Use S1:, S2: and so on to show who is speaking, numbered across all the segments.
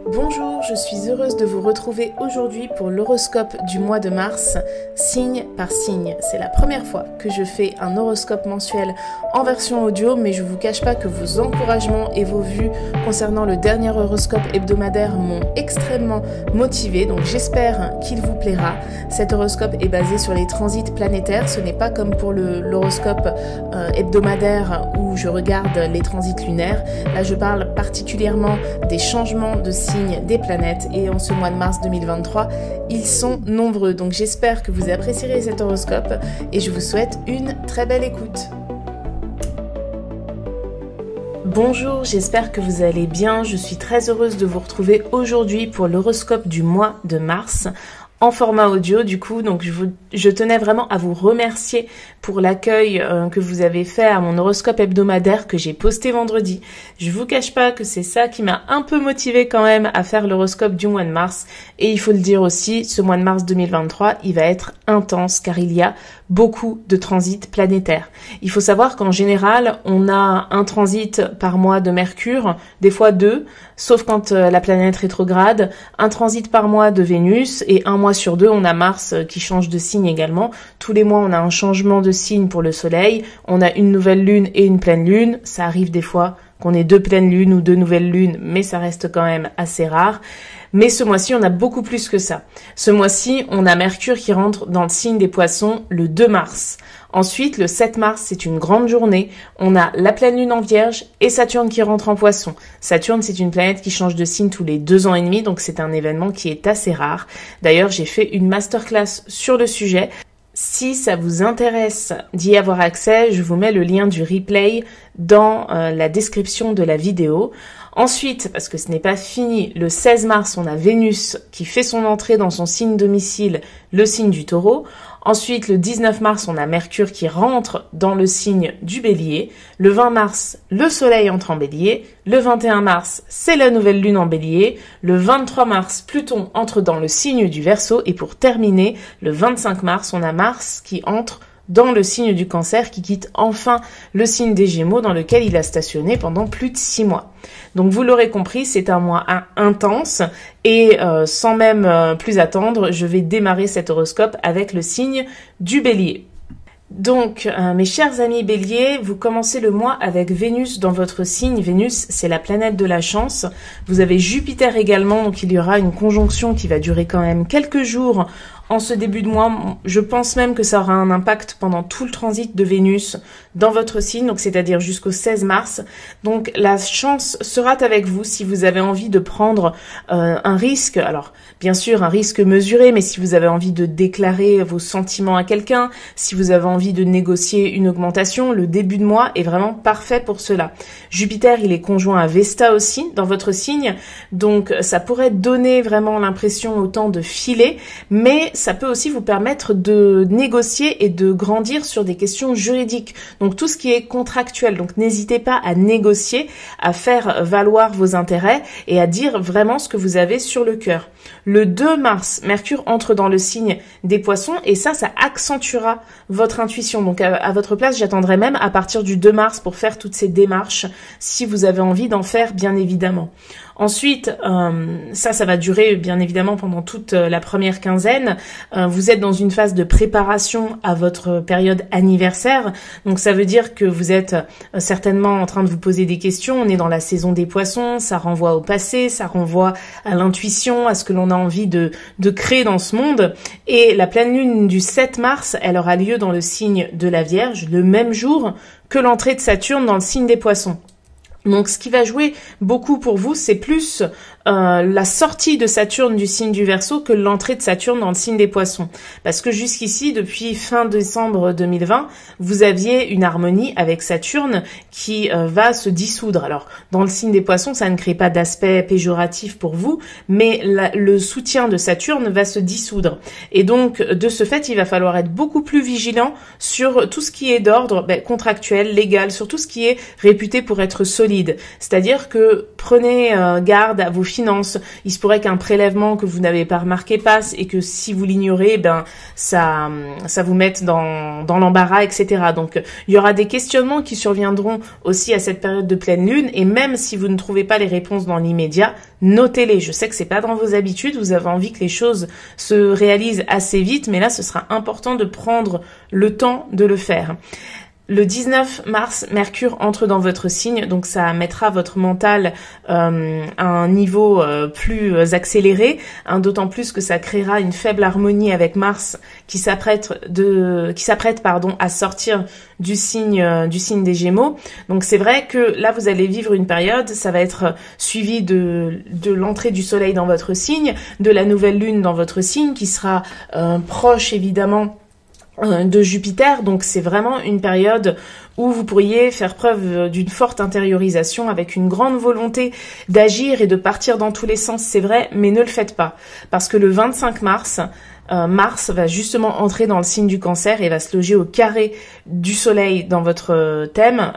S1: Bonjour, je suis heureuse de vous retrouver aujourd'hui pour l'horoscope du mois de mars, signe par signe. C'est la première fois que je fais un horoscope mensuel en version audio, mais je vous cache pas que vos encouragements et vos vues concernant le dernier horoscope hebdomadaire m'ont extrêmement motivée, donc j'espère qu'il vous plaira. Cet horoscope est basé sur les transits planétaires, ce n'est pas comme pour l'horoscope hebdomadaire où je regarde les transits lunaires. Là, je parle particulièrement des changements de signes des planètes et en ce mois de mars 2023, ils sont nombreux. Donc j'espère que vous apprécierez cet horoscope et je vous souhaite une très belle écoute. Bonjour, j'espère que vous allez bien. Je suis très heureuse de vous retrouver aujourd'hui pour l'horoscope du mois de mars en format audio du coup, donc je tenais vraiment à vous remercier pour l'accueil que vous avez fait à mon horoscope hebdomadaire que j'ai posté vendredi. Je vous cache pas que c'est ça qui m'a un peu motivée quand même à faire l'horoscope du mois de mars, et il faut le dire aussi, ce mois de mars 2023, il va être intense car il y a beaucoup de transits planétaires. Il faut savoir qu'en général, on a un transit par mois de Mercure, des fois 2, sauf quand la planète rétrograde, un transit par mois de Vénus, et un mois sur 2, on a Mars qui change de signe également. Tous les mois, on a un changement de signe pour le Soleil, on a une nouvelle lune et une pleine lune. Ça arrive des fois qu'on ait 2 pleines lunes ou 2 nouvelles lunes, mais ça reste quand même assez rare. Mais ce mois-ci, on a beaucoup plus que ça. Ce mois-ci, on a Mercure qui rentre dans le signe des Poissons le 2 mars. Ensuite, le 7 mars, c'est une grande journée. On a la pleine lune en Vierge et Saturne qui rentre en Poisson. Saturne, c'est une planète qui change de signe tous les 2 ans et demi, donc c'est un événement qui est assez rare. D'ailleurs, j'ai fait une masterclass sur le sujet. Si ça vous intéresse d'y avoir accès, je vous mets le lien du replay dans la description de la vidéo. Ensuite, parce que ce n'est pas fini, le 16 mars, on a Vénus qui fait son entrée dans son signe domicile, le signe du Taureau. Ensuite, le 19 mars, on a Mercure qui rentre dans le signe du Bélier. Le 20 mars, le Soleil entre en Bélier. Le 21 mars, c'est la nouvelle lune en Bélier. Le 23 mars, Pluton entre dans le signe du Verseau. Et pour terminer, le 25 mars, on a Mars qui entre dans le signe du Cancer, qui quitte enfin le signe des Gémeaux dans lequel il a stationné pendant plus de 6 mois. Donc vous l'aurez compris, c'est un mois intense et sans même plus attendre, je vais démarrer cet horoscope avec le signe du Bélier. Donc, mes chers amis Bélier, vous commencez le mois avec Vénus dans votre signe. Vénus, c'est la planète de la chance. Vous avez Jupiter également, donc il y aura une conjonction qui va durer quand même quelques jours en ce début de mois. Je pense même que ça aura un impact pendant tout le transit de Vénus dans votre signe, donc c'est-à-dire jusqu'au 16 mars. Donc la chance sera avec vous si vous avez envie de prendre un risque. Alors, bien sûr, un risque mesuré, mais si vous avez envie de déclarer vos sentiments à quelqu'un, si vous avez envie de négocier une augmentation, le début de mois est vraiment parfait pour cela. Jupiter, il est conjoint à Vesta aussi dans votre signe, donc ça pourrait donner vraiment l'impression autant de filer, mais ça peut aussi vous permettre de négocier et de grandir sur des questions juridiques. Donc tout ce qui est contractuel. Donc n'hésitez pas à négocier, à faire valoir vos intérêts et à dire vraiment ce que vous avez sur le cœur. Le 2 mars, Mercure entre dans le signe des Poissons et ça accentuera votre intuition. Donc à votre place, j'attendrai même à partir du 2 mars pour faire toutes ces démarches si vous avez envie d'en faire, bien évidemment. Ensuite, ça va durer bien évidemment pendant toute la première quinzaine. Vous êtes dans une phase de préparation à votre période anniversaire. Donc ça veut dire que vous êtes certainement en train de vous poser des questions. On est dans la saison des Poissons, ça renvoie au passé, ça renvoie à l'intuition, à ce que l'on a envie de créer dans ce monde. Et la pleine lune du 7 mars, elle aura lieu dans le signe de la Vierge, le même jour que l'entrée de Saturne dans le signe des Poissons. Donc ce qui va jouer beaucoup pour vous, c'est plus la sortie de Saturne du signe du Verseau que l'entrée de Saturne dans le signe des Poissons. Parce que jusqu'ici, depuis fin décembre 2020, vous aviez une harmonie avec Saturne qui va se dissoudre. Alors, dans le signe des Poissons, ça ne crée pas d'aspect péjoratif pour vous, mais le soutien de Saturne va se dissoudre. Et donc, de ce fait, il va falloir être beaucoup plus vigilant sur tout ce qui est d'ordre contractuel, légal, sur tout ce qui est réputé pour être solide. solide. C'est-à-dire que prenez garde à vos finances. Il se pourrait qu'un prélèvement que vous n'avez pas remarqué passe et que si vous l'ignorez, ben ça vous mette dans l'embarras, etc. Donc il y aura des questionnements qui surviendront aussi à cette période de pleine lune, et même si vous ne trouvez pas les réponses dans l'immédiat, notez-les. Je sais que c'est pas dans vos habitudes, vous avez envie que les choses se réalisent assez vite, mais là ce sera important de prendre le temps de le faire. Le 19 mars, Mercure entre dans votre signe, donc ça mettra votre mental à un niveau plus accéléré, d'autant plus que ça créera une faible harmonie avec Mars qui s'apprête à sortir du signe des Gémeaux. Donc c'est vrai que là vous allez vivre une période, ça va être suivi de l'entrée du Soleil dans votre signe, de la nouvelle lune dans votre signe qui sera proche évidemment de Jupiter, donc c'est vraiment une période où vous pourriez faire preuve d'une forte intériorisation avec une grande volonté d'agir et de partir dans tous les sens, c'est vrai, mais ne le faites pas, parce que le 25 mars, Mars va justement entrer dans le signe du Cancer et va se loger au carré du Soleil dans votre thème,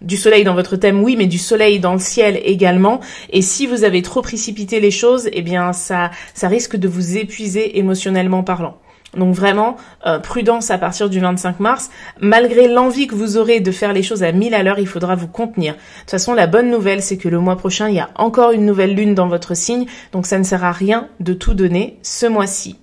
S1: du Soleil dans votre thème, oui, mais du Soleil dans le ciel également. Et si vous avez trop précipité les choses, eh bien ça risque de vous épuiser émotionnellement parlant. Donc vraiment, prudence à partir du 25 mars. Malgré l'envie que vous aurez de faire les choses à 1000 à l'heure, il faudra vous contenir. De toute façon, la bonne nouvelle, c'est que le mois prochain, il y a encore une nouvelle lune dans votre signe. Donc ça ne sert à rien de tout donner ce mois-ci.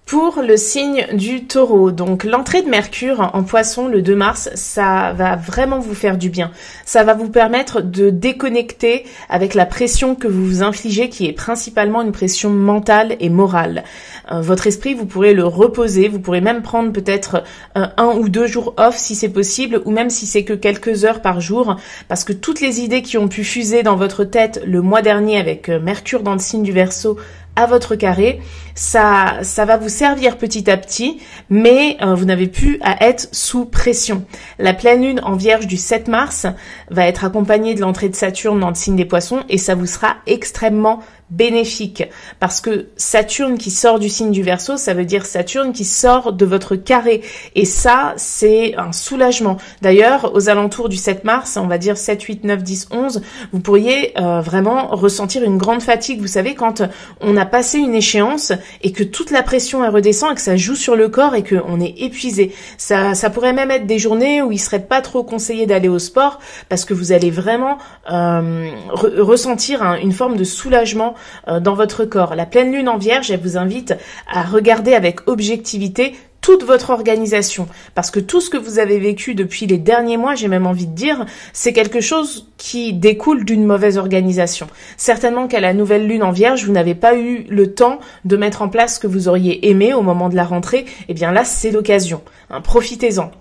S1: Pour le signe du Taureau, donc l'entrée de Mercure en Poisson le 2 mars, ça va vraiment vous faire du bien. Ça va vous permettre de déconnecter avec la pression que vous vous infligez, qui est principalement une pression mentale et morale. Votre esprit, vous pourrez le reposer, vous pourrez même prendre peut-être 1 ou 2 jours off si c'est possible, ou même si c'est que quelques heures par jour, parce que toutes les idées qui ont pu fuser dans votre tête le mois dernier avec Mercure dans le signe du Verseau à votre carré, ça va vous servir petit à petit, mais vous n'avez plus à être sous pression. La pleine lune en Vierge du 7 mars va être accompagnée de l'entrée de Saturne dans le signe des Poissons et ça vous sera extrêmement bénéfique, parce que Saturne qui sort du signe du Verseau, ça veut dire Saturne qui sort de votre carré, et ça c'est un soulagement. D'ailleurs, aux alentours du 7 mars, on va dire 7, 8, 9, 10, 11, vous pourriez vraiment ressentir une grande fatigue. Vous savez, quand on a passé une échéance et que toute la pression elle redescend et que ça joue sur le corps et qu'on est épuisé, ça pourrait même être des journées où il serait pas trop conseillé d'aller au sport, parce que vous allez vraiment ressentir une forme de soulagement dans votre corps. La pleine lune en Vierge, elle vous invite à regarder avec objectivité toute votre organisation, parce que tout ce que vous avez vécu depuis les derniers mois, j'ai même envie de dire, c'est quelque chose qui découle d'une mauvaise organisation. Certainement qu'à la nouvelle lune en Vierge, vous n'avez pas eu le temps de mettre en place ce que vous auriez aimé au moment de la rentrée. Eh bien là, c'est l'occasion. Profitez-en.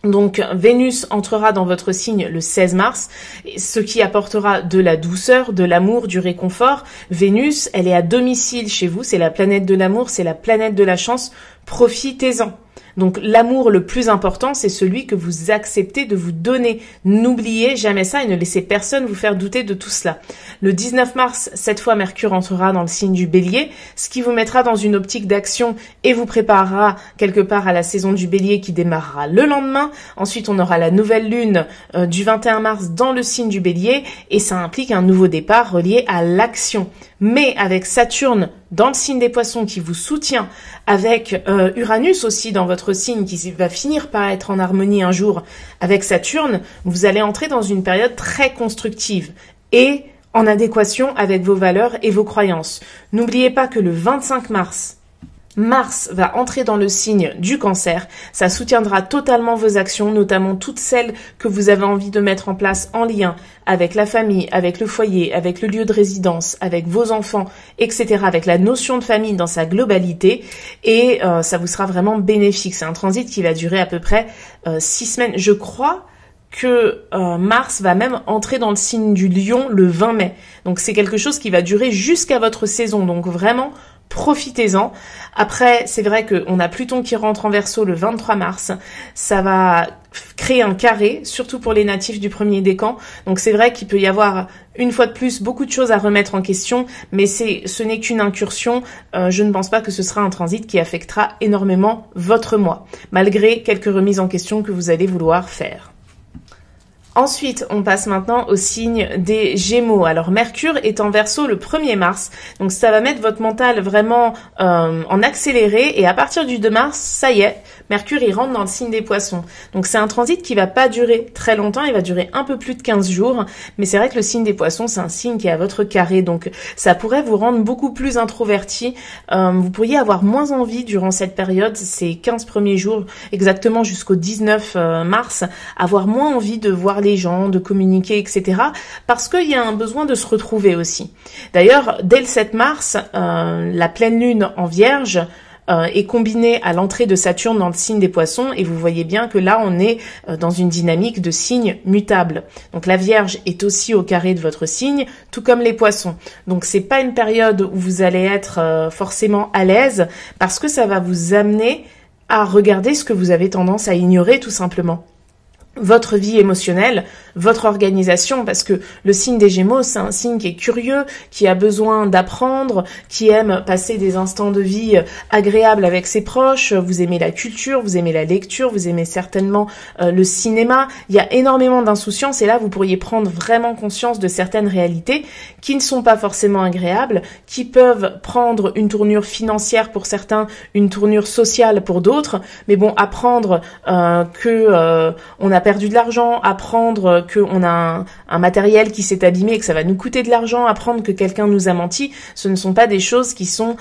S1: Donc Vénus entrera dans votre signe le 16 mars, ce qui apportera de la douceur, de l'amour, du réconfort. Vénus, elle est à domicile chez vous, c'est la planète de l'amour, c'est la planète de la chance. Profitez-en. Donc l'amour le plus important, c'est celui que vous acceptez de vous donner. N'oubliez jamais ça et ne laissez personne vous faire douter de tout cela. Le 19 mars, cette fois, Mercure entrera dans le signe du Bélier, ce qui vous mettra dans une optique d'action et vous préparera quelque part à la saison du Bélier qui démarrera le lendemain. Ensuite, on aura la nouvelle lune du 21 mars dans le signe du Bélier et ça implique un nouveau départ relié à l'action. Mais avec Saturne dans le signe des Poissons qui vous soutient, avec Uranus aussi dans votre signe qui va finir par être en harmonie un jour avec Saturne, vous allez entrer dans une période très constructive et en adéquation avec vos valeurs et vos croyances. N'oubliez pas que le 25 mars, Mars va entrer dans le signe du Cancer, ça soutiendra totalement vos actions, notamment toutes celles que vous avez envie de mettre en place en lien avec la famille, avec le foyer, avec le lieu de résidence, avec vos enfants, etc., avec la notion de famille dans sa globalité, et ça vous sera vraiment bénéfique. C'est un transit qui va durer à peu près 6 semaines. Je crois que Mars va même entrer dans le signe du Lion le 20 mai. Donc c'est quelque chose qui va durer jusqu'à votre saison, donc vraiment profitez-en. Après, c'est vrai qu'on a Pluton qui rentre en Verseau le 23 mars. Ça va créer un carré, surtout pour les natifs du premier décan. Donc c'est vrai qu'il peut y avoir, une fois de plus, beaucoup de choses à remettre en question, mais ce n'est qu'une incursion. Je ne pense pas que ce sera un transit qui affectera énormément votre mois, malgré quelques remises en question que vous allez vouloir faire. Ensuite, on passe maintenant au signe des Gémeaux. Alors, Mercure est en Verseau le 1er mars, donc ça va mettre votre mental vraiment en accéléré, et à partir du 2 mars, ça y est, Mercure, il rentre dans le signe des Poissons. Donc, c'est un transit qui va pas durer très longtemps, il va durer un peu plus de 15 jours, mais c'est vrai que le signe des Poissons, c'est un signe qui est à votre carré, donc ça pourrait vous rendre beaucoup plus introverti. Vous pourriez avoir moins envie durant cette période, ces 15 premiers jours, exactement jusqu'au 19 mars, avoir moins envie de voir les gens, de communiquer, etc. parce qu'il y a un besoin de se retrouver aussi. D'ailleurs, dès le 7 mars, la pleine lune en Vierge est combinée à l'entrée de Saturne dans le signe des Poissons, et vous voyez bien que là, on est dans une dynamique de signes mutables. Donc la Vierge est aussi au carré de votre signe, tout comme les Poissons. Donc c'est pas une période où vous allez être forcément à l'aise, parce que ça va vous amener à regarder ce que vous avez tendance à ignorer, tout simplement. Votre vie émotionnelle, votre organisation, parce que le signe des Gémeaux, c'est un signe qui est curieux, qui a besoin d'apprendre, qui aime passer des instants de vie agréables avec ses proches. Vous aimez la culture, vous aimez la lecture, vous aimez certainement le cinéma. Il y a énormément d'insouciance, et là, vous pourriez prendre vraiment conscience de certaines réalités qui ne sont pas forcément agréables, qui peuvent prendre une tournure financière pour certains, une tournure sociale pour d'autres. Mais bon, apprendre on a perdu de l'argent, apprendre qu'on a un matériel qui s'est abîmé et que ça va nous coûter de l'argent, apprendre que quelqu'un nous a menti, ce ne sont pas des choses qui sont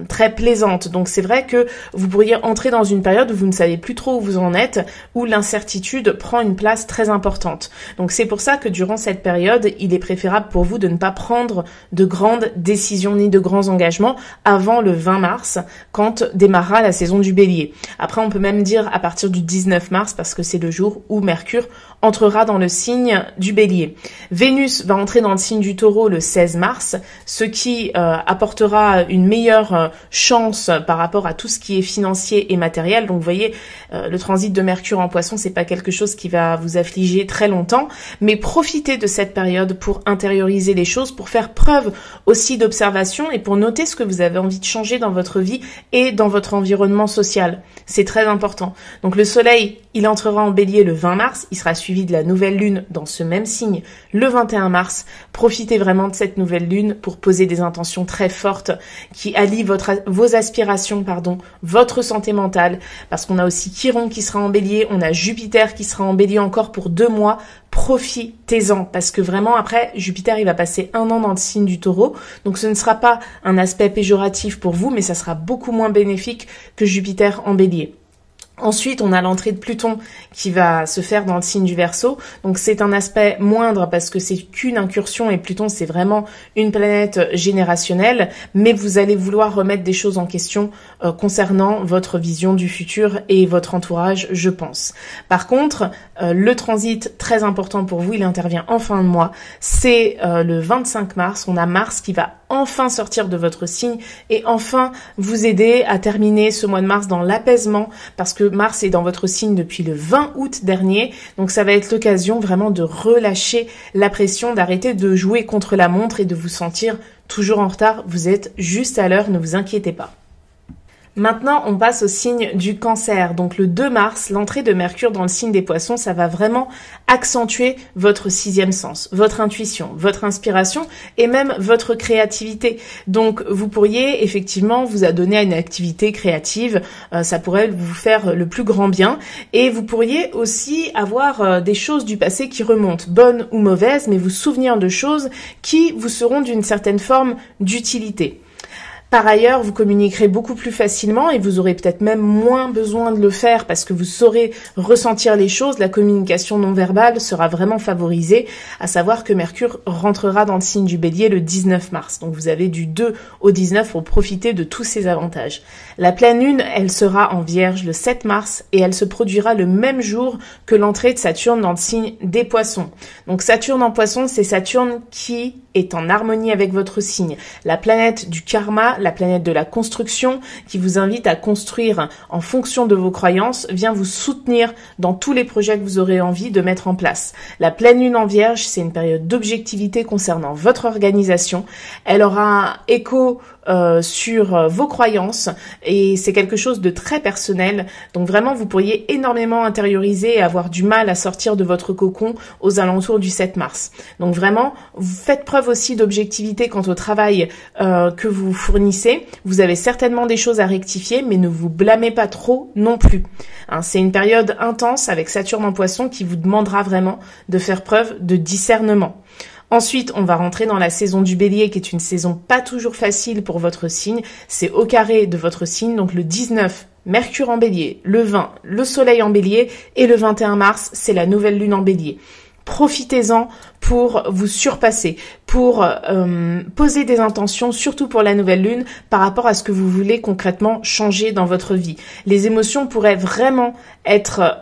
S1: très plaisantes. Donc c'est vrai que vous pourriez entrer dans une période où vous ne savez plus trop où vous en êtes, où l'incertitude prend une place très importante. Donc c'est pour ça que durant cette période, il est préférable pour vous de ne pas prendre de grandes décisions ni de grands engagements avant le 20 mars, quand démarrera la saison du Bélier. Après, on peut même dire à partir du 19 mars, parce que c'est le jour où Mercure entrera dans le signe du Bélier. Vénus va entrer dans le signe du Taureau le 16 mars, ce qui apportera une meilleure chance par rapport à tout ce qui est financier et matériel. Donc vous voyez, le transit de Mercure en Poisson, c'est pas quelque chose qui va vous affliger très longtemps, mais profitez de cette période pour intérioriser les choses, pour faire preuve aussi d'observation et pour noter ce que vous avez envie de changer dans votre vie et dans votre environnement social. C'est très important. Donc le Soleil, il entrera en Bélier le 20 mars, il sera suivi de la nouvelle lune dans ce même signe le 21 mars. Profitez vraiment de cette nouvelle lune pour poser des intentions très fortes qui allient vos aspirations, votre santé mentale, parce qu'on a aussi Chiron qui sera en Bélier, on a Jupiter qui sera en Bélier encore pour 2 mois. Profitez-en, parce que vraiment après, Jupiter, il va passer 1 an dans le signe du Taureau, donc ce ne sera pas un aspect péjoratif pour vous, mais ça sera beaucoup moins bénéfique que Jupiter en Bélier. Ensuite, on a l'entrée de Pluton qui va se faire dans le signe du Verseau. Donc c'est un aspect moindre parce que c'est qu'une incursion, et Pluton, c'est vraiment une planète générationnelle, mais vous allez vouloir remettre des choses en question concernant votre vision du futur et votre entourage, je pense. Par contre, le transit très important pour vous, il intervient en fin de mois. C'est le 25 mars. On a Mars qui va enfin sortir de votre signe et enfin vous aider à terminer ce mois de mars dans l'apaisement, parce que Mars est dans votre signe depuis le 20 août dernier, donc ça va être l'occasion vraiment de relâcher la pression, d'arrêter de jouer contre la montre et de vous sentir toujours en retard. Vous êtes juste à l'heure, ne vous inquiétez pas. Maintenant, on passe au signe du Cancer. Donc le 2 mars, l'entrée de Mercure dans le signe des Poissons, ça va vraiment accentuer votre 6e sens, votre intuition, votre inspiration et même votre créativité. Donc vous pourriez effectivement vous adonner à une activité créative, ça pourrait vous faire le plus grand bien, et vous pourriez aussi avoir des choses du passé qui remontent, bonnes ou mauvaises, mais vous souvenir de choses qui vous seront d'une certaine forme d'utilité. Par ailleurs, vous communiquerez beaucoup plus facilement et vous aurez peut-être même moins besoin de le faire parce que vous saurez ressentir les choses. La communication non verbale sera vraiment favorisée, à savoir que Mercure rentrera dans le signe du Bélier le 19 mars. Donc vous avez du 2 au 19 pour profiter de tous ces avantages. La pleine lune, elle sera en Vierge le 7 mars et elle se produira le même jour que l'entrée de Saturne dans le signe des Poissons. Donc Saturne en Poissons, c'est Saturne qui est en harmonie avec votre signe. La planète du karma, la planète de la construction, qui vous invite à construire en fonction de vos croyances, vient vous soutenir dans tous les projets que vous aurez envie de mettre en place. La pleine lune en Vierge, c'est une période d'objectivité concernant votre organisation. Elle aura écho sur vos croyances et c'est quelque chose de très personnel. Donc vraiment, vous pourriez énormément intérioriser et avoir du mal à sortir de votre cocon aux alentours du 7 mars. Donc vraiment, vous faites preuve aussi d'objectivité quant au travail que vous fournissez. Vous avez certainement des choses à rectifier, mais ne vous blâmez pas trop non plus. Hein, c'est une période intense avec Saturne en Poisson qui vous demandera vraiment de faire preuve de discernement. Ensuite, on va rentrer dans la saison du Bélier, qui est une saison pas toujours facile pour votre signe. C'est au carré de votre signe, donc le 19, Mercure en Bélier, le 20, le Soleil en Bélier, et le 21 mars, c'est la nouvelle lune en Bélier. Profitez-en pour vous surpasser, pour poser des intentions, surtout pour la nouvelle lune, par rapport à ce que vous voulez concrètement changer dans votre vie. Les émotions pourraient vraiment être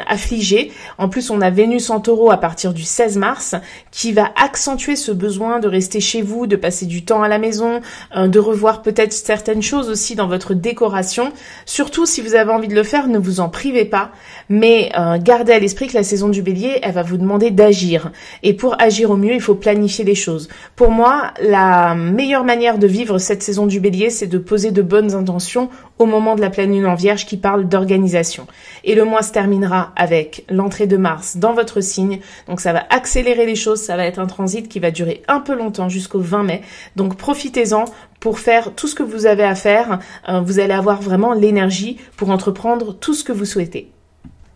S1: affligées. En plus, on a Vénus en Taureau à partir du 16 mars, qui va accentuer ce besoin de rester chez vous, de passer du temps à la maison, de revoir peut-être certaines choses aussi dans votre décoration. Surtout, si vous avez envie de le faire, ne vous en privez pas, mais gardez à l'esprit que la saison du Bélier, elle va vous demander d'agir. Et pour agir au mieux, il faut planifier les choses. Pour moi, la meilleure manière de vivre cette saison du Bélier, c'est de poser de bonnes intentions au moment de la pleine lune en Vierge qui parle d'organisation. Et le mois se terminera avec l'entrée de Mars dans votre signe. Donc ça va accélérer les choses, ça va être un transit qui va durer un peu longtemps jusqu'au 20 mai. Donc profitez-en pour faire tout ce que vous avez à faire. Vous allez avoir vraiment l'énergie pour entreprendre tout ce que vous souhaitez.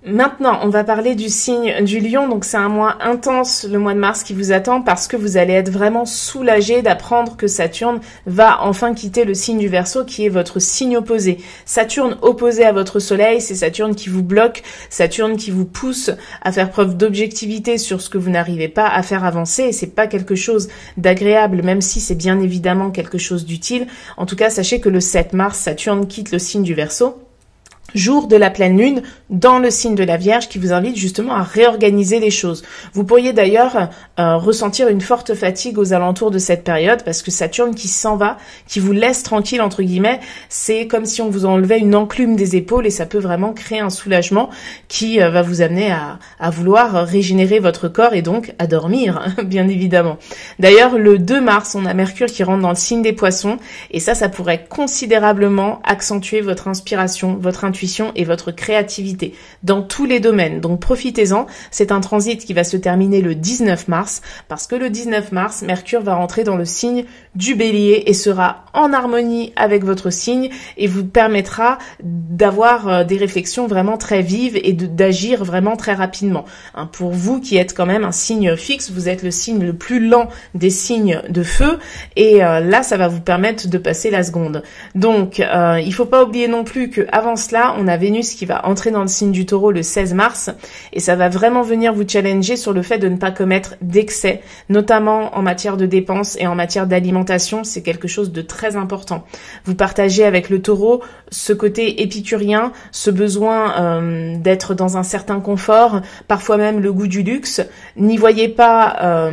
S1: Maintenant, on va parler du signe du Lion. Donc c'est un mois intense, le mois de mars qui vous attend, parce que vous allez être vraiment soulagé d'apprendre que Saturne va enfin quitter le signe du Verseau, qui est votre signe opposé. Saturne opposé à votre Soleil, c'est Saturne qui vous bloque, Saturne qui vous pousse à faire preuve d'objectivité sur ce que vous n'arrivez pas à faire avancer, et c'est pas quelque chose d'agréable, même si c'est bien évidemment quelque chose d'utile. En tout cas, sachez que le 7 mars, Saturne quitte le signe du Verseau, jour de la pleine lune dans le signe de la Vierge, qui vous invite justement à réorganiser les choses. Vous pourriez d'ailleurs ressentir une forte fatigue aux alentours de cette période, parce que Saturne qui s'en va, qui vous laisse tranquille entre guillemets, c'est comme si on vous enlevait une enclume des épaules, et ça peut vraiment créer un soulagement qui va vous amener à vouloir régénérer votre corps et donc à dormir, bien évidemment. D'ailleurs, le 2 mars, on a Mercure qui rentre dans le signe des Poissons, et ça pourrait considérablement accentuer votre inspiration, votre intuition et votre créativité dans tous les domaines. Donc profitez-en. C'est un transit qui va se terminer le 19 mars, parce que le 19 mars, Mercure va rentrer dans le signe du Bélier et sera en harmonie avec votre signe et vous permettra d'avoir des réflexions vraiment très vives et d'agir vraiment très rapidement. Hein, pour vous qui êtes quand même un signe fixe, vous êtes le signe le plus lent des signes de feu, et là ça va vous permettre de passer la seconde. Donc il faut pas oublier non plus que avant cela, on a Vénus qui va entrer dans le signe du Taureau le 16 mars, et ça va vraiment venir vous challenger sur le fait de ne pas commettre d'excès, notamment en matière de dépenses et en matière d'alimentation. C'est quelque chose de très important. Vous partagez avec le Taureau ce côté épicurien, ce besoin d'être dans un certain confort, parfois même le goût du luxe. N'y voyez pas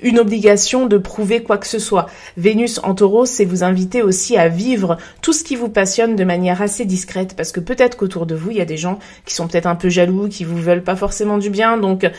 S1: une obligation de prouver quoi que ce soit. Vénus en Taureau, c'est vous inviter aussi à vivre tout ce qui vous passionne de manière assez discrète, parce que peut-être qu'autour de vous, il y a des gens qui sont peut-être un peu jaloux, qui vous veulent pas forcément du bien. Donc,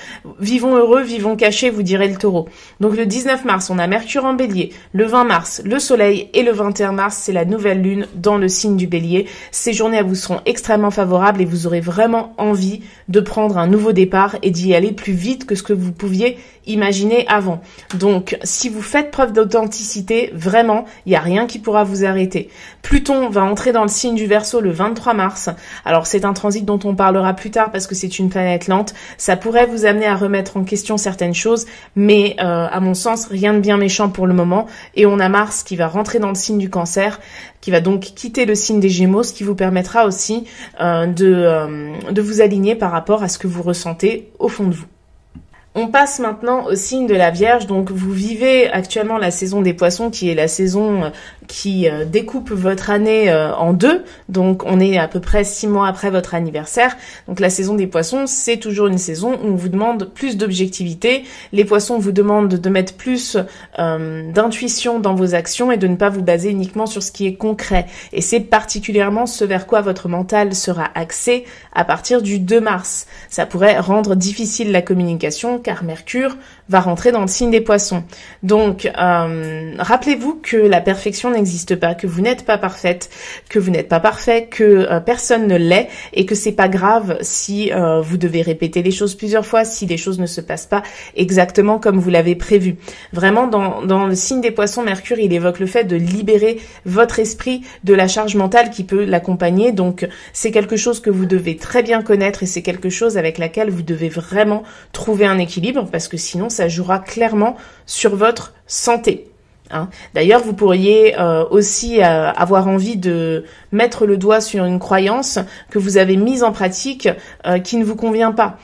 S1: vivons heureux, vivons cachés, vous direz le Taureau. Donc, le 19 mars, on a Mercure en Bélier. Le 20 mars, le Soleil. Et le 21 mars, c'est la nouvelle lune dans le signe du Bélier. Ces journées, elles vous seront extrêmement favorables et vous aurez vraiment envie de prendre un nouveau départ et d'y aller plus vite que ce que vous pouviez imaginer avant. Donc, si vous faites preuve d'authenticité, vraiment, il n'y a rien qui pourra vous arrêter. Pluton va entrer dans le signe du Verseau le 23 mars. Alors, c'est un transit dont on parlera plus tard parce que c'est une planète lente. Ça pourrait vous amener à remettre en question certaines choses, mais à mon sens, rien de bien méchant pour le moment. Et on a Mars qui va rentrer dans le signe du Cancer, qui va donc quitter le signe des Gémeaux, ce qui vous permettra aussi de vous aligner par rapport à ce que vous ressentez au fond de vous. On passe maintenant au signe de la Vierge. Donc vous vivez actuellement la saison des Poissons, qui est la saison qui découpe votre année en deux. Donc on est à peu près 6 mois après votre anniversaire. Donc la saison des Poissons, c'est toujours une saison où on vous demande plus d'objectivité. Les Poissons vous demandent de mettre plus d'intuition dans vos actions et de ne pas vous baser uniquement sur ce qui est concret. Et c'est particulièrement ce vers quoi votre mental sera axé à partir du 2 mars. Ça pourrait rendre difficile la communication, car Mercure va rentrer dans le signe des Poissons. Donc, rappelez-vous que la perfection n'existe pas, que vous n'êtes pas parfaite, que vous n'êtes pas parfait, que personne ne l'est et que c'est pas grave si vous devez répéter les choses plusieurs fois, si les choses ne se passent pas exactement comme vous l'avez prévu. Vraiment, dans le signe des Poissons, Mercure, il évoque le fait de libérer votre esprit de la charge mentale qui peut l'accompagner. Donc, c'est quelque chose que vous devez très bien connaître et c'est quelque chose avec laquelle vous devez vraiment trouver un équilibre parce que sinon, ça jouera clairement sur votre santé. D'ailleurs, vous pourriez aussi avoir envie de mettre le doigt sur une croyance que vous avez mise en pratique qui ne vous convient pas.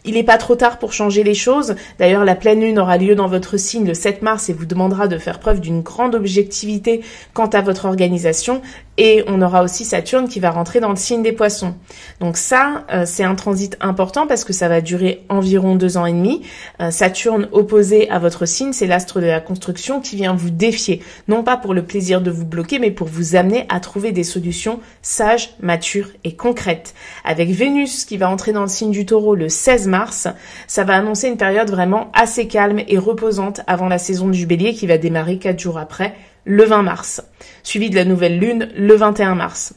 S1: Il n'est pas trop tard pour changer les choses. D'ailleurs, la pleine lune aura lieu dans votre signe le 7 mars et vous demandera de faire preuve d'une grande objectivité quant à votre organisation. Et on aura aussi Saturne qui va rentrer dans le signe des Poissons. Donc ça, c'est un transit important parce que ça va durer environ 2 ans et demi. Saturne opposé à votre signe, c'est l'astre de la construction qui vient vous défier. Non pas pour le plaisir de vous bloquer, mais pour vous amener à trouver des solutions sages, matures et concrètes. Avec Vénus qui va entrer dans le signe du Taureau le 16 mars, ça va annoncer une période vraiment assez calme et reposante avant la saison du Bélier qui va démarrer 4 jours après, le 20 mars, suivi de la nouvelle lune le 21 mars.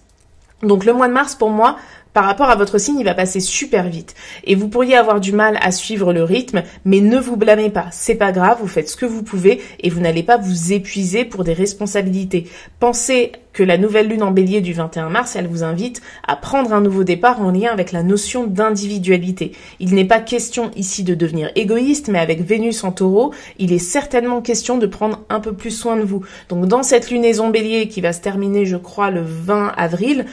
S1: Donc le mois de mars pour moi, par rapport à votre signe, il va passer super vite. Et vous pourriez avoir du mal à suivre le rythme, mais ne vous blâmez pas. C'est pas grave, vous faites ce que vous pouvez et vous n'allez pas vous épuiser pour des responsabilités. Pensez que la nouvelle lune en Bélier du 21 mars, elle vous invite à prendre un nouveau départ en lien avec la notion d'individualité. Il n'est pas question ici de devenir égoïste, mais avec Vénus en Taureau, il est certainement question de prendre un peu plus soin de vous. Donc dans cette lunaison Bélier qui va se terminer, je crois, le 20 avril,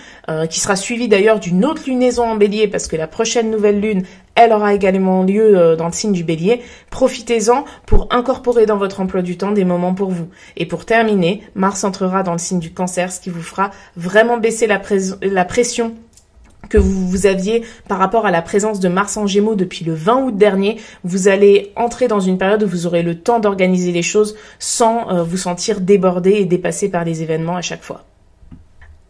S1: qui sera suivie d'ailleurs d'une autre lunaison en Bélier, parce que la prochaine nouvelle lune, elle aura également lieu dans le signe du Bélier. Profitez-en pour incorporer dans votre emploi du temps des moments pour vous. Et pour terminer, Mars entrera dans le signe du Cancer, ce qui vous fera vraiment baisser la pression que vous aviez par rapport à la présence de Mars en Gémeaux depuis le 20 août dernier. Vous allez entrer dans une période où vous aurez le temps d'organiser les choses sans vous sentir débordé et dépassé par les événements à chaque fois.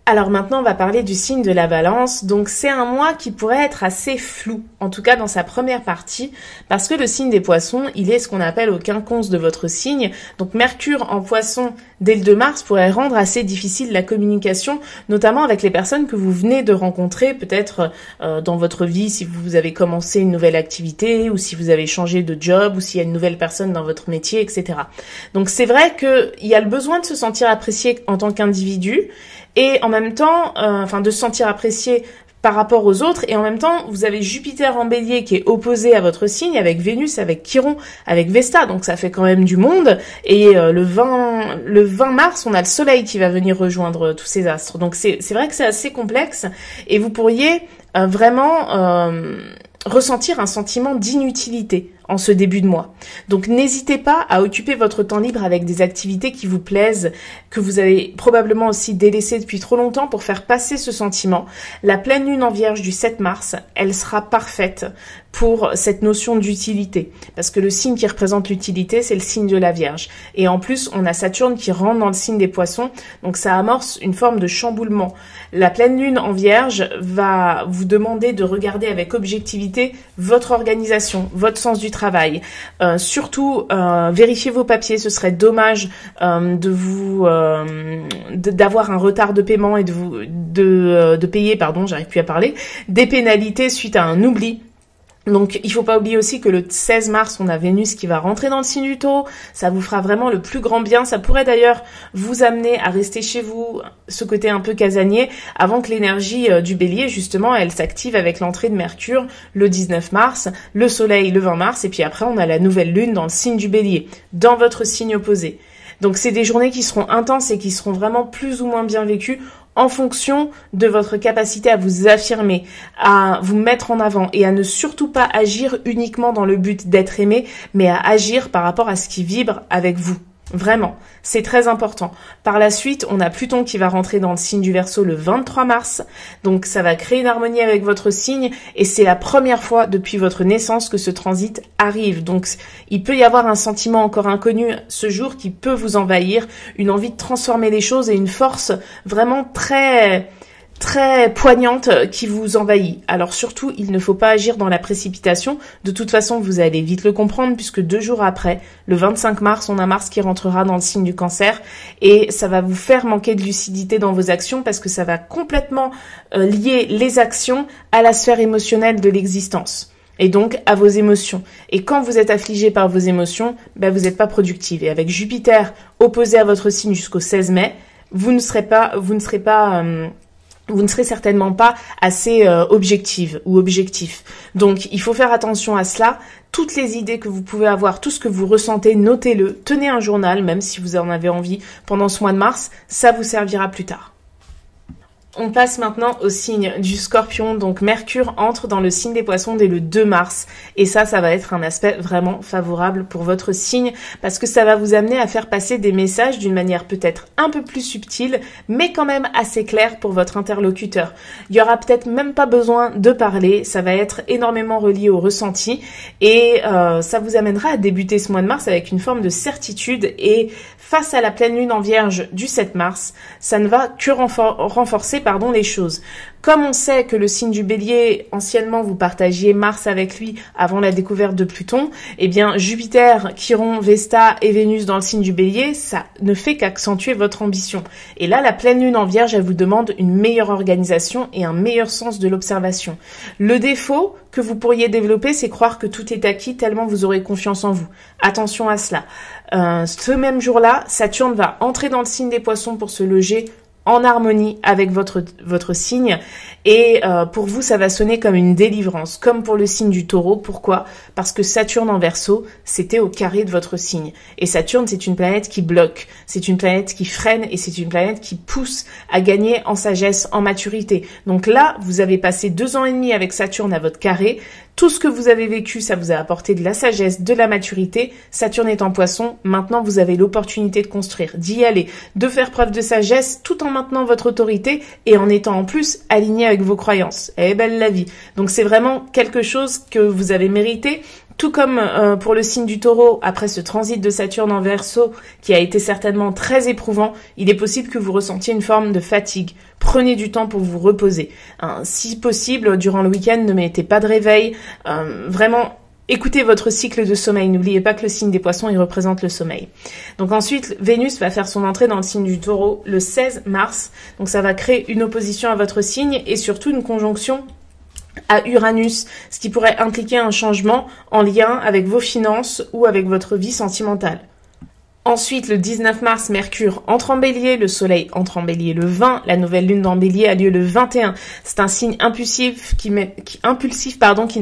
S1: Alors maintenant, on va parler du signe de la Balance. Donc c'est un mois qui pourrait être assez flou, en tout cas dans sa première partie, parce que le signe des Poissons, il est ce qu'on appelle au quinconce de votre signe. Donc Mercure en Poissons dès le 2 mars pourrait rendre assez difficile la communication, notamment avec les personnes que vous venez de rencontrer, peut-être dans votre vie, si vous avez commencé une nouvelle activité, ou si vous avez changé de job, ou s'il y a une nouvelle personne dans votre métier, etc. Donc c'est vrai qu'il y a le besoin de se sentir apprécié en tant qu'individu, et en même temps, de se sentir apprécié par rapport aux autres, et en même temps, vous avez Jupiter en Bélier qui est opposé à votre signe, avec Vénus, avec Chiron, avec Vesta, donc ça fait quand même du monde, et le 20 mars, on a le Soleil qui va venir rejoindre tous ces astres, donc c'est vrai que c'est assez complexe, et vous pourriez vraiment ressentir un sentiment d'inutilité en ce début de mois. Donc n'hésitez pas à occuper votre temps libre avec des activités qui vous plaisent, que vous avez probablement aussi délaissées depuis trop longtemps pour faire passer ce sentiment. La pleine lune en Vierge du 7 mars, elle sera parfaite pour cette notion d'utilité. Parce que le signe qui représente l'utilité, c'est le signe de la Vierge. Et en plus, on a Saturne qui rentre dans le signe des Poissons, donc ça amorce une forme de chamboulement. La pleine lune en Vierge va vous demander de regarder avec objectivité votre organisation, votre sens du travail. Surtout, vérifiez vos papiers. Ce serait dommage d'avoir un retard de paiement et de payer, j'arrive plus à parler, des pénalités suite à un oubli. Donc, il faut pas oublier aussi que le 16 mars, on a Vénus qui va rentrer dans le signe du Taureau. Ça vous fera vraiment le plus grand bien. Ça pourrait d'ailleurs vous amener à rester chez vous, ce côté un peu casanier, avant que l'énergie du Bélier, justement, elle s'active avec l'entrée de Mercure le 19 mars, le Soleil le 20 mars, et puis après, on a la nouvelle lune dans le signe du Bélier, dans votre signe opposé. Donc, c'est des journées qui seront intenses et qui seront vraiment plus ou moins bien vécues en fonction de votre capacité à vous affirmer, à vous mettre en avant et à ne surtout pas agir uniquement dans le but d'être aimé, mais à agir par rapport à ce qui vibre avec vous. Vraiment, c'est très important. Par la suite, on a Pluton qui va rentrer dans le signe du Verseau le 23 mars. Donc ça va créer une harmonie avec votre signe et c'est la première fois depuis votre naissance que ce transit arrive. Donc il peut y avoir un sentiment encore inconnu ce jour qui peut vous envahir, une envie de transformer les choses et une force vraiment très très poignante qui vous envahit. Alors surtout, il ne faut pas agir dans la précipitation. De toute façon, vous allez vite le comprendre puisque 2 jours après, le 25 mars, on a Mars qui rentrera dans le signe du Cancer et ça va vous faire manquer de lucidité dans vos actions parce que ça va complètement lier les actions à la sphère émotionnelle de l'existence. Et donc à vos émotions. Et quand vous êtes affligé par vos émotions, vous n'êtes pas productive. Et avec Jupiter opposé à votre signe jusqu'au 16 mai, vous ne serez certainement pas assez objective ou objectif. Donc, il faut faire attention à cela. Toutes les idées que vous pouvez avoir, tout ce que vous ressentez, notez-le. Tenez un journal, même si vous en avez envie, pendant ce mois de mars. Ça vous servira plus tard. On passe maintenant au signe du Scorpion, donc Mercure entre dans le signe des Poissons dès le 2 mars et ça va être un aspect vraiment favorable pour votre signe parce que ça va vous amener à faire passer des messages d'une manière peut-être un peu plus subtile mais quand même assez claire pour votre interlocuteur. Il y aura peut-être même pas besoin de parler, ça va être énormément relié au ressenti et ça vous amènera à débuter ce mois de mars avec une forme de certitude et face à la pleine lune en Vierge du 7 mars, ça ne va que renforcer les choses. Comme on sait que le signe du Bélier, anciennement, vous partagiez Mars avec lui avant la découverte de Pluton, eh bien, Jupiter, Chiron, Vesta et Vénus dans le signe du Bélier, ça ne fait qu'accentuer votre ambition. Et là, la pleine lune en Vierge, elle vous demande une meilleure organisation et un meilleur sens de l'observation. Le défaut que vous pourriez développer, c'est croire que tout est acquis tellement vous aurez confiance en vous. Attention à cela. Ce même jour-là, Saturne va entrer dans le signe des Poissons pour se loger en harmonie avec votre signe et pour vous ça va sonner comme une délivrance comme pour le signe du Taureau. Pourquoi? Parce que Saturne en Verseau c'était au carré de votre signe et Saturne c'est une planète qui bloque, c'est une planète qui freine et c'est une planète qui pousse à gagner en sagesse, en maturité. Donc là vous avez passé 2 ans et demi avec Saturne à votre carré. Tout ce que vous avez vécu, ça vous a apporté de la sagesse, de la maturité. Saturne est en Poisson. Maintenant, vous avez l'opportunité de construire, d'y aller, de faire preuve de sagesse tout en maintenant votre autorité et en étant en plus aligné avec vos croyances. Elle est belle la vie. Donc, c'est vraiment quelque chose que vous avez mérité. Tout comme pour le signe du Taureau, après ce transit de Saturne en Verseau, qui a été certainement très éprouvant, il est possible que vous ressentiez une forme de fatigue. Prenez du temps pour vous reposer. Si possible, durant le week-end, ne mettez pas de réveil. Vraiment, écoutez votre cycle de sommeil. N'oubliez pas que le signe des Poissons, il représente le sommeil. Donc ensuite, Vénus va faire son entrée dans le signe du Taureau le 16 mars. Donc ça va créer une opposition à votre signe et surtout une conjonction à Uranus, ce qui pourrait impliquer un changement en lien avec vos finances ou avec votre vie sentimentale. Ensuite, le 19 mars, Mercure entre en Bélier, le Soleil entre en Bélier le 20, la nouvelle lune dans Bélier a lieu le 21. C'est un signe impulsif qui ne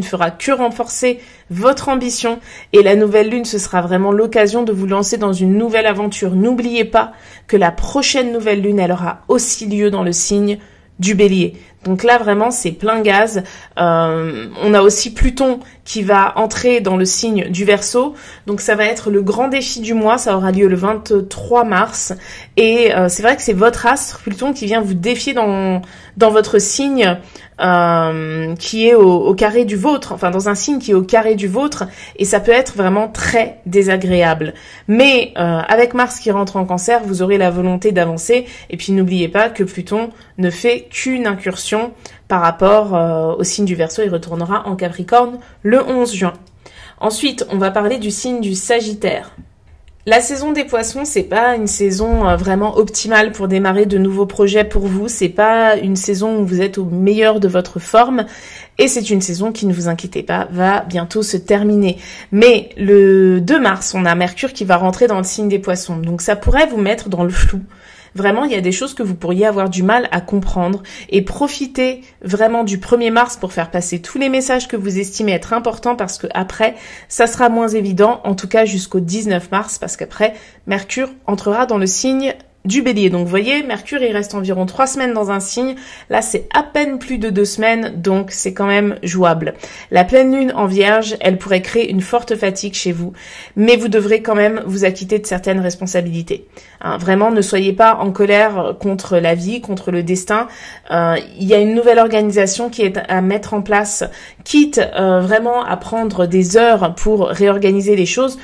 S1: fera que renforcer votre ambition et la nouvelle lune, ce sera vraiment l'occasion de vous lancer dans une nouvelle aventure. N'oubliez pas que la prochaine nouvelle lune, elle aura aussi lieu dans le signe du Bélier. Donc là, vraiment, c'est plein gaz. On a aussi Pluton qui va entrer dans le signe du Verseau. Donc ça va être le grand défi du mois. Ça aura lieu le 23 mars. Et c'est vrai que c'est votre astre, Pluton, qui vient vous défier dans votre signe qui est au carré du vôtre. Enfin, dans un signe qui est au carré du vôtre. Et ça peut être vraiment très désagréable. Mais avec Mars qui rentre en Cancer, vous aurez la volonté d'avancer. Et puis n'oubliez pas que Pluton ne fait qu'une incursion par rapport au signe du Verseau. Il retournera en Capricorne le 11 juin. Ensuite, on va parler du signe du Sagittaire. La saison des Poissons, c'est pas une saison vraiment optimale pour démarrer de nouveaux projets pour vous. C'est pas une saison où vous êtes au meilleur de votre forme. Et c'est une saison qui, ne vous inquiétez pas, va bientôt se terminer. Mais le 2 mars, on a Mercure qui va rentrer dans le signe des Poissons. Donc ça pourrait vous mettre dans le flou. Vraiment, il y a des choses que vous pourriez avoir du mal à comprendre et profitez vraiment du 1er mars pour faire passer tous les messages que vous estimez être importants parce que après, ça sera moins évident, en tout cas jusqu'au 19 mars parce qu'après, Mercure entrera dans le signe du Bélier. Donc vous voyez, Mercure, il reste environ 3 semaines dans un signe. Là, c'est à peine plus de 2 semaines, donc c'est quand même jouable. La pleine lune en Vierge, elle pourrait créer une forte fatigue chez vous, mais vous devrez quand même vous acquitter de certaines responsabilités. Vraiment, ne soyez pas en colère contre la vie, contre le destin. Il y a une nouvelle organisation qui est à mettre en place, quitte vraiment à prendre des heures pour réorganiser les choses.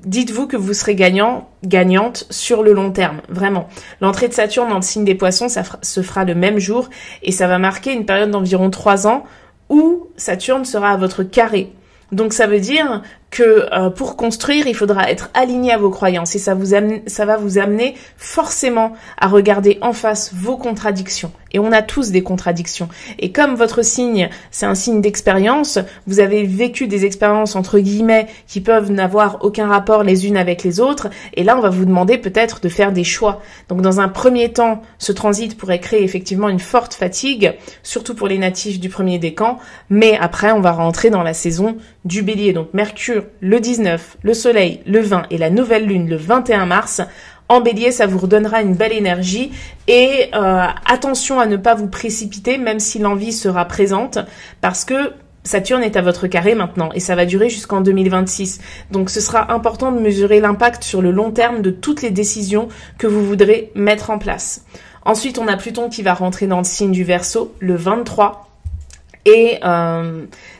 S1: dites-vous que vous serez gagnante sur le long terme, vraiment. L'entrée de Saturne dans le signe des Poissons, se fera le même jour et ça va marquer une période d'environ 3 ans où Saturne sera à votre carré. Donc ça veut dire que pour construire, il faudra être aligné à vos croyances et ça va vous amener forcément à regarder en face vos contradictions. Et on a tous des contradictions. Et comme votre signe, c'est un signe d'expérience, vous avez vécu des expériences entre guillemets qui peuvent n'avoir aucun rapport les unes avec les autres. Et là, on va vous demander peut-être de faire des choix. Donc dans un premier temps, ce transit pourrait créer effectivement une forte fatigue, surtout pour les natifs du premier décan. Mais après, on va rentrer dans la saison du Bélier. Donc Mercure le 19, le Soleil le 20 et la nouvelle lune le 21 mars. En Bélier, ça vous redonnera une belle énergie et attention à ne pas vous précipiter, même si l'envie sera présente, parce que Saturne est à votre carré maintenant et ça va durer jusqu'en 2026. Donc ce sera important de mesurer l'impact sur le long terme de toutes les décisions que vous voudrez mettre en place. Ensuite, on a Pluton qui va rentrer dans le signe du Verseau le 23. Et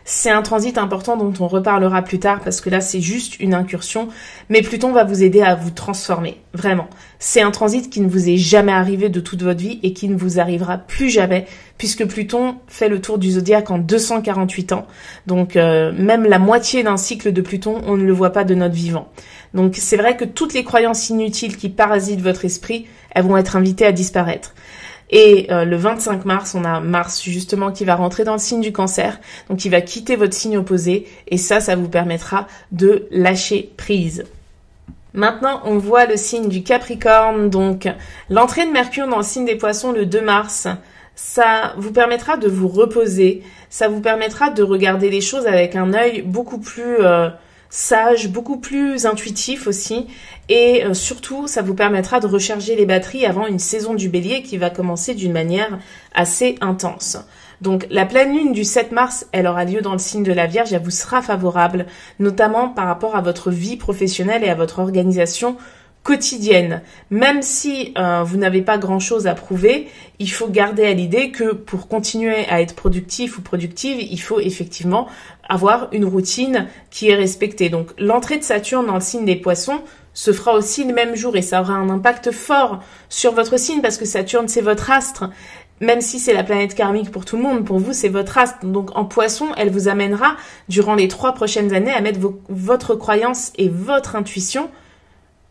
S1: c'est un transit important dont on reparlera plus tard parce que là, c'est juste une incursion. Mais Pluton va vous aider à vous transformer, vraiment. C'est un transit qui ne vous est jamais arrivé de toute votre vie et qui ne vous arrivera plus jamais puisque Pluton fait le tour du zodiaque en 248 ans. Donc même la moitié d'un cycle de Pluton, on ne le voit pas de notre vivant. Donc c'est vrai que toutes les croyances inutiles qui parasitent votre esprit, elles vont être invitées à disparaître. Et le 25 mars, on a Mars justement qui va rentrer dans le signe du Cancer, donc il va quitter votre signe opposé et ça vous permettra de lâcher prise. Maintenant, on voit le signe du Capricorne, donc l'entrée de Mercure dans le signe des Poissons le 2 mars, ça vous permettra de vous reposer, ça vous permettra de regarder les choses avec un œil beaucoup plus sage, beaucoup plus intuitif aussi et surtout ça vous permettra de recharger les batteries avant une saison du Bélier qui va commencer d'une manière assez intense. Donc la pleine lune du 7 mars, elle aura lieu dans le signe de la Vierge, elle vous sera favorable, notamment par rapport à votre vie professionnelle et à votre organisation quotidienne. Même si vous n'avez pas grand-chose à prouver, il faut garder à l'idée que pour continuer à être productif ou productive, il faut effectivement avoir une routine qui est respectée. Donc l'entrée de Saturne dans le signe des Poissons se fera aussi le même jour et ça aura un impact fort sur votre signe parce que Saturne, c'est votre astre. Même si c'est la planète karmique pour tout le monde, pour vous, c'est votre astre. Donc en Poisson, elle vous amènera, durant les 3 prochaines années, à mettre votre croyance et votre intuition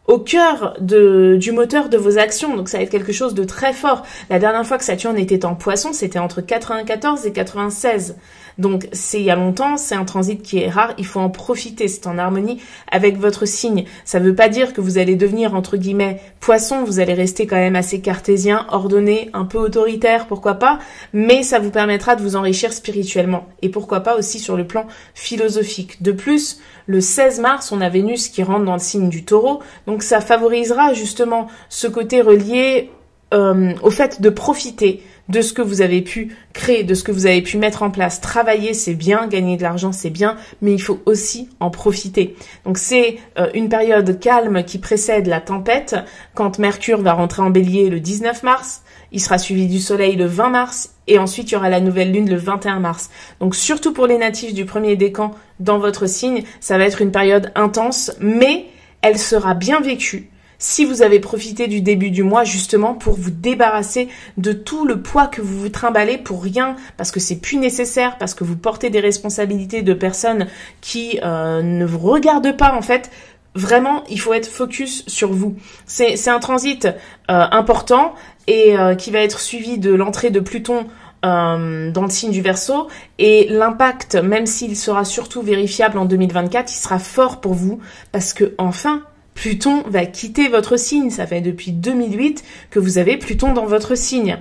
S1: au cœur du moteur de vos actions. Donc ça va être quelque chose de très fort. La dernière fois que Saturne était en Poisson, c'était entre 94 et 96. Donc c'est il y a longtemps, c'est un transit qui est rare, il faut en profiter, c'est en harmonie avec votre signe. Ça veut pas dire que vous allez devenir entre guillemets Poisson, vous allez rester quand même assez cartésien, ordonné, un peu autoritaire, pourquoi pas, mais ça vous permettra de vous enrichir spirituellement et pourquoi pas aussi sur le plan philosophique. De plus, le 16 mars, on a Vénus qui rentre dans le signe du Taureau, donc ça favorisera justement ce côté relié au fait de profiter de ce que vous avez pu créer, de ce que vous avez pu mettre en place. Travailler, c'est bien, gagner de l'argent, c'est bien, mais il faut aussi en profiter. Donc c'est une période calme qui précède la tempête, quand Mercure va rentrer en Bélier le 19 mars, il sera suivi du Soleil le 20 mars, et ensuite il y aura la nouvelle lune le 21 mars. Donc surtout pour les natifs du premier décan dans votre signe, ça va être une période intense, mais elle sera bien vécue si vous avez profité du début du mois justement pour vous débarrasser de tout le poids que vous vous trimballez pour rien, parce que c'est plus nécessaire, parce que vous portez des responsabilités de personnes qui ne vous regardent pas en fait. Vraiment, il faut être focus sur vous. C'est un transit important et qui va être suivi de l'entrée de Pluton dans le signe du Verseau, et l'impact, même s'il sera surtout vérifiable en 2024, il sera fort pour vous parce que enfin Pluton va quitter votre signe. Ça fait depuis 2008 que vous avez Pluton dans votre signe.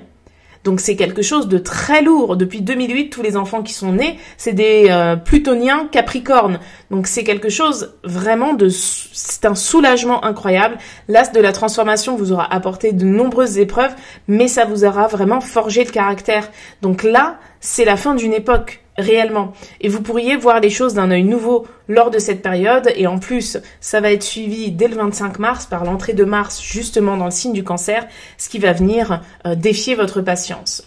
S1: Donc c'est quelque chose de très lourd. Depuis 2008, tous les enfants qui sont nés, c'est des plutoniens capricornes. Donc c'est quelque chose vraiment c'est un soulagement incroyable. L'as de la transformation vous aura apporté de nombreuses épreuves, mais ça vous aura vraiment forgé le caractère. Donc là, c'est la fin d'une époque, réellement. Et vous pourriez voir les choses d'un œil nouveau lors de cette période. Et en plus, ça va être suivi dès le 25 mars par l'entrée de Mars justement dans le signe du Cancer, ce qui va venir défier votre patience.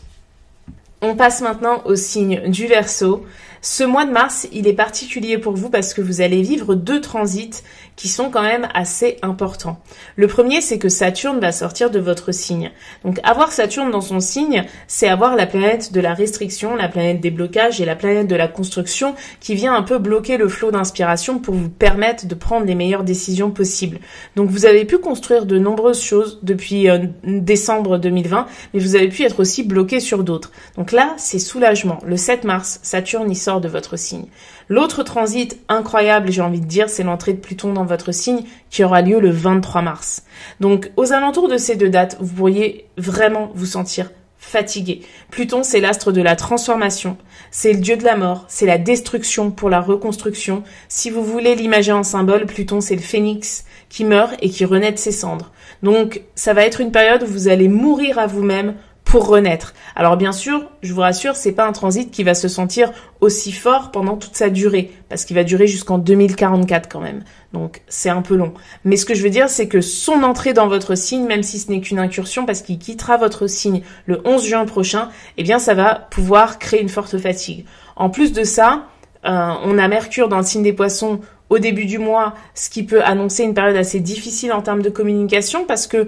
S1: On passe maintenant au signe du Verseau. Ce mois de mars, il est particulier pour vous parce que vous allez vivre 2 transits qui sont quand même assez importants. Le premier, c'est que Saturne va sortir de votre signe. Donc avoir Saturne dans son signe, c'est avoir la planète de la restriction, la planète des blocages et la planète de la construction qui vient un peu bloquer le flot d'inspiration pour vous permettre de prendre les meilleures décisions possibles. Donc vous avez pu construire de nombreuses choses depuis décembre 2020, mais vous avez pu être aussi bloqué sur d'autres. Donc là, c'est soulagement. Le 7 mars, Saturne y sort de votre signe. L'autre transit incroyable, j'ai envie de dire, c'est l'entrée de Pluton dans votre signe qui aura lieu le 23 mars. Donc aux alentours de ces deux dates, vous pourriez vraiment vous sentir fatigué. Pluton, c'est l'astre de la transformation, c'est le dieu de la mort, c'est la destruction pour la reconstruction. Si vous voulez l'imager en symbole, Pluton, c'est le phénix qui meurt et qui renaît de ses cendres. Donc ça va être une période où vous allez mourir à vous-même pour renaître. Alors bien sûr, je vous rassure, c'est pas un transit qui va se sentir aussi fort pendant toute sa durée, parce qu'il va durer jusqu'en 2044 quand même. Donc c'est un peu long. Mais ce que je veux dire, c'est que son entrée dans votre signe, même si ce n'est qu'une incursion, parce qu'il quittera votre signe le 11 juin prochain, eh bien ça va pouvoir créer une forte fatigue. En plus de ça, on a Mercure dans le signe des Poissons au début du mois, ce qui peut annoncer une période assez difficile en termes de communication parce que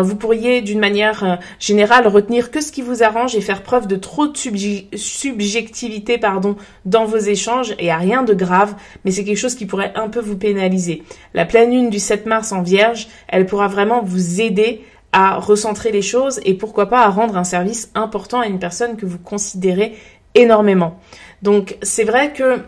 S1: vous pourriez d'une manière générale retenir que ce qui vous arrange et faire preuve de trop de subjectivité dans vos échanges. Et il n'y a rien de grave, mais c'est quelque chose qui pourrait un peu vous pénaliser. La pleine lune du 7 mars en Vierge, elle pourra vraiment vous aider à recentrer les choses et pourquoi pas à rendre un service important à une personne que vous considérez énormément. Donc c'est vrai que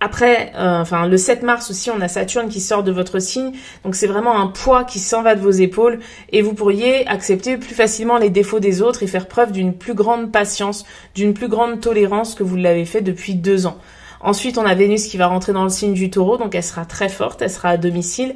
S1: après, le 7 mars aussi, on a Saturne qui sort de votre signe. Donc, c'est vraiment un poids qui s'en va de vos épaules et vous pourriez accepter plus facilement les défauts des autres et faire preuve d'une plus grande patience, d'une plus grande tolérance que vous l'avez fait depuis 2 ans. Ensuite, on a Vénus qui va rentrer dans le signe du Taureau. Donc, elle sera très forte, elle sera à domicile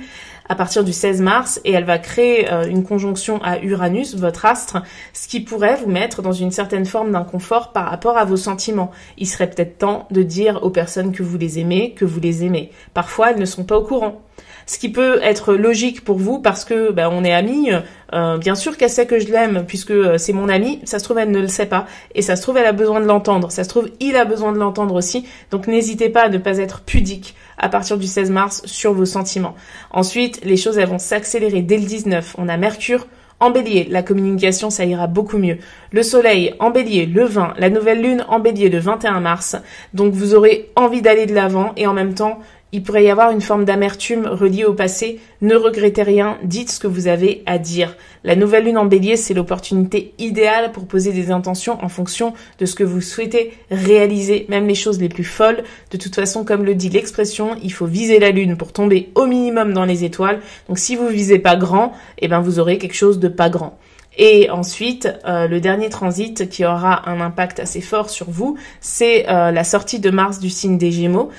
S1: à partir du 16 mars et elle va créer une conjonction à Uranus, votre astre, ce qui pourrait vous mettre dans une certaine forme d'inconfort par rapport à vos sentiments. Il serait peut-être temps de dire aux personnes que vous les aimez, que vous les aimez. Parfois, elles ne sont pas au courant. Ce qui peut être logique pour vous parce que on est amis, bien sûr qu'elle sait que je l'aime puisque c'est mon amie, ça se trouve elle ne le sait pas et ça se trouve elle a besoin de l'entendre, ça se trouve il a besoin de l'entendre aussi, donc n'hésitez pas à ne pas être pudique à partir du 16 mars sur vos sentiments. Ensuite, les choses elles vont s'accélérer dès le 19, on a Mercure en Bélier, la communication ça ira beaucoup mieux. Le Soleil en Bélier le 20, la nouvelle lune en Bélier le 21 mars, donc vous aurez envie d'aller de l'avant et en même temps il pourrait y avoir une forme d'amertume reliée au passé. Ne regrettez rien, dites ce que vous avez à dire. La nouvelle lune en Bélier, c'est l'opportunité idéale pour poser des intentions en fonction de ce que vous souhaitez réaliser, même les choses les plus folles. De toute façon, comme le dit l'expression, il faut viser la lune pour tomber au minimum dans les étoiles. Donc si vous visez pas grand, vous aurez quelque chose de pas grand. Et ensuite, le dernier transit qui aura un impact assez fort sur vous, c'est la sortie de Mars du signe des Gémeaux,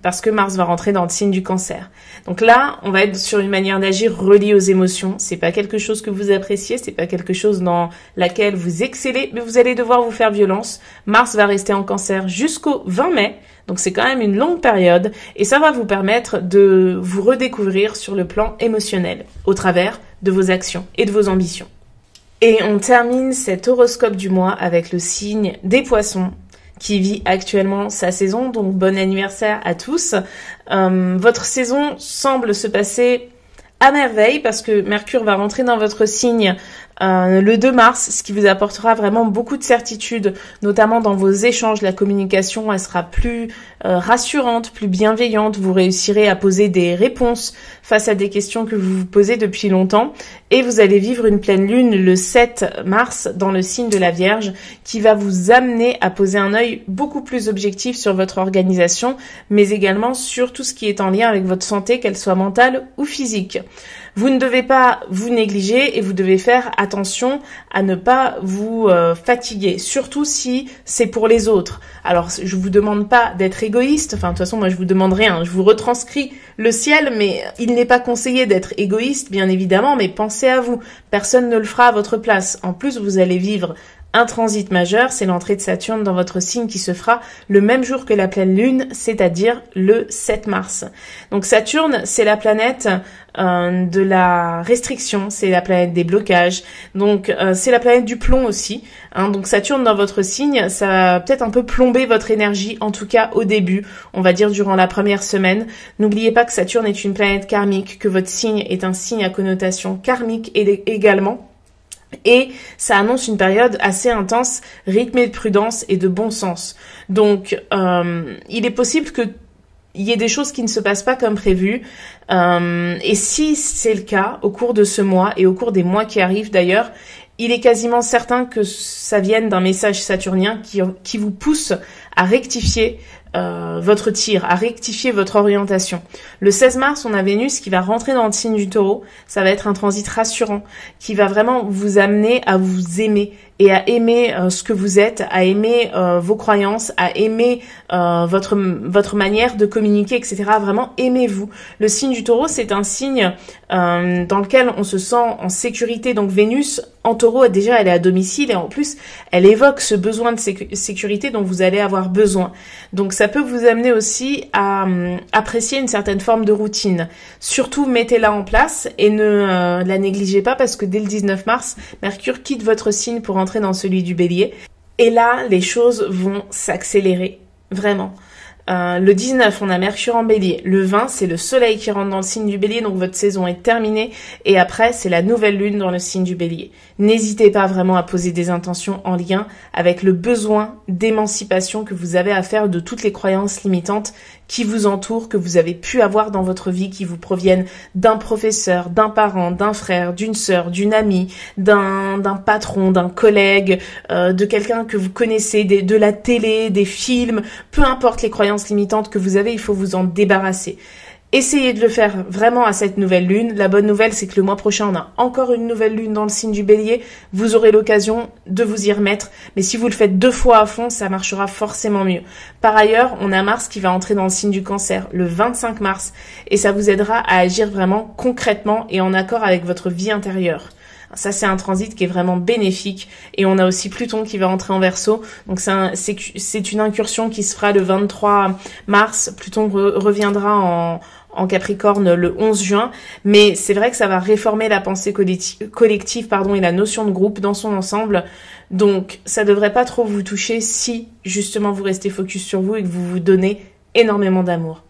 S1: parce que Mars va rentrer dans le signe du Cancer. Donc là, on va être sur une manière d'agir reliée aux émotions. C'est pas quelque chose que vous appréciez, c'est pas quelque chose dans laquelle vous excellez, mais vous allez devoir vous faire violence. Mars va rester en Cancer jusqu'au 20 mai. Donc c'est quand même une longue période et ça va vous permettre de vous redécouvrir sur le plan émotionnel, au travers de vos actions et de vos ambitions. Et on termine cet horoscope du mois avec le signe des Poissons qui vit actuellement sa saison, donc bon anniversaire à tous. Votre saison semble se passer à merveille parce que Mercure va rentrer dans votre signe le 2 mars, ce qui vous apportera vraiment beaucoup de certitude, notamment dans vos échanges. La communication, elle sera plus rassurante, plus bienveillante. Vous réussirez à poser des réponses face à des questions que vous vous posez depuis longtemps. Et vous allez vivre une pleine lune le 7 mars dans le signe de la Vierge qui va vous amener à poser un œil beaucoup plus objectif sur votre organisation, mais également sur tout ce qui est en lien avec votre santé, qu'elle soit mentale ou physique. Vous ne devez pas vous négliger et vous devez faire attention à ne pas vous fatiguer, surtout si c'est pour les autres. Alors, je vous demande pas d'être égoïste, de toute façon, moi je vous demande rien, je vous retranscris le ciel, mais il n'est pas conseillé d'être égoïste, bien évidemment, mais pensez à vous. Personne ne le fera à votre place. En plus, vous allez vivre Un transit majeur, c'est l'entrée de Saturne dans votre signe qui se fera le même jour que la pleine lune, c'est-à-dire le 7 mars. Donc Saturne, c'est la planète de la restriction, c'est la planète des blocages, donc c'est la planète du plomb aussi. Donc Saturne dans votre signe, ça va peut-être un peu plomber votre énergie, en tout cas au début, on va dire durant la première semaine. N'oubliez pas que Saturne est une planète karmique, que votre signe est un signe à connotation karmique également. Et ça annonce une période assez intense, rythmée de prudence et de bon sens. Donc, il est possible qu'il y ait des choses qui ne se passent pas comme prévu. Et si c'est le cas, au cours de ce mois et au cours des mois qui arrivent d'ailleurs, il est quasiment certain que ça vienne d'un message saturnien qui vous pousse à rectifier votre tir, à rectifier votre orientation. Le 16 mars, on a Vénus qui va rentrer dans le signe du Taureau. Ça va être un transit rassurant qui va vraiment vous amener à vous aimer et à aimer ce que vous êtes, à aimer vos croyances, à aimer votre manière de communiquer, etc. Vraiment, aimez-vous. Le signe du Taureau, c'est un signe dans lequel on se sent en sécurité. Donc Vénus, en Taureau, déjà, elle est à domicile et en plus, elle évoque ce besoin de sécurité dont vous allez avoir besoin. Donc ça peut vous amener aussi à apprécier une certaine forme de routine. Surtout, mettez-la en place et ne la négligez pas parce que dès le 19 mars, Mercure quitte votre signe pour entrer dans celui du Bélier. Et là, les choses vont s'accélérer, vraiment. Le 19, on a Mercure en Bélier. Le 20, c'est le Soleil qui rentre dans le signe du Bélier, donc votre saison est terminée. Et après, c'est la nouvelle lune dans le signe du Bélier. N'hésitez pas vraiment à poser des intentions en lien avec le besoin d'émancipation que vous avez à faire de toutes les croyances limitantes qui vous entourent, que vous avez pu avoir dans votre vie, qui vous proviennent d'un professeur, d'un parent, d'un frère, d'une sœur, d'une amie, d'un patron, d'un collègue, de quelqu'un que vous connaissez, de la télé, des films, peu importe les croyances limitantes que vous avez, il faut vous en débarrasser. Essayez de le faire vraiment à cette nouvelle lune. La bonne nouvelle, c'est que le mois prochain, on a encore une nouvelle lune dans le signe du Bélier. Vous aurez l'occasion de vous y remettre. Mais si vous le faites 2 fois à fond, ça marchera forcément mieux. Par ailleurs, on a Mars qui va entrer dans le signe du Cancer le 25 mars. Et ça vous aidera à agir vraiment concrètement et en accord avec votre vie intérieure. Ça, c'est un transit qui est vraiment bénéfique. Et on a aussi Pluton qui va entrer en Verseau. Donc, c'est une incursion qui se fera le 23 mars. Pluton reviendra en Capricorne le 11 juin. Mais c'est vrai que ça va réformer la pensée collective, et la notion de groupe dans son ensemble. Donc, ça devrait pas trop vous toucher si, justement, vous restez focus sur vous et que vous vous donnez énormément d'amour.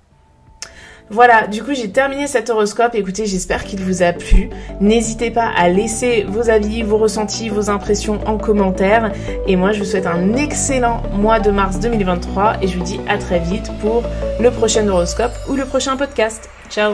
S1: Voilà, du coup j'ai terminé cet horoscope. Écoutez, j'espère qu'il vous a plu. N'hésitez pas à laisser vos avis, vos ressentis, vos impressions en commentaire. Et moi je vous souhaite un excellent mois de mars 2023 et je vous dis à très vite pour le prochain horoscope ou le prochain podcast. Ciao!